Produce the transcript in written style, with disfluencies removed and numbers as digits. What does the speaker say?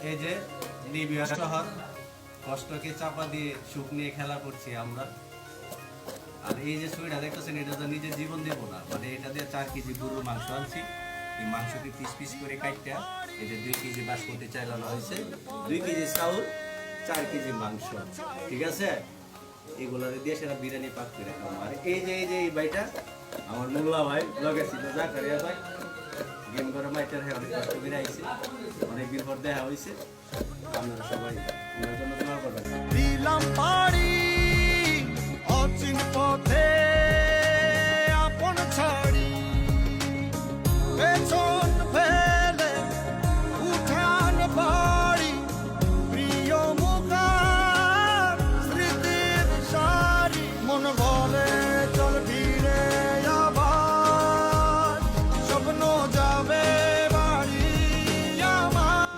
এই যে নিবিয়া শহর, কষ্টকে চাপা দিয়ে সুখ নিয়ে খেলা করছি আমরা। আর এই যে ছবিটা দেখতেছেন, এটা তো নিজের জীবন দেবো না, মানে এটা দিয়ে 4 কেজি গরুর মাংস আনছি। এই মাংসকে পিস পিস করে কাটটা এই যে 2 কেজি বাসমতি চাল আনা হয়েছে, 2 কেজি চাউল, 4 কেজি মাংস, ঠিক আছে? এগুলো দিয়ে সেটা বিরিয়ানি পাক করে খাবো। আর এই যে এই ভাইটা আমার মোল্লা ভাই, লগে ছিল জাকারিয়া ভাই, গেম করে মাইটার হ্যাঁ অনেক কষ্ট করে আইছে, অনেকদিন পর দেখা হয়েছে। আপনারা সবাই ওনার জন্য দোয়া করবেন। দিলাম পাড়ি অচিন পথে।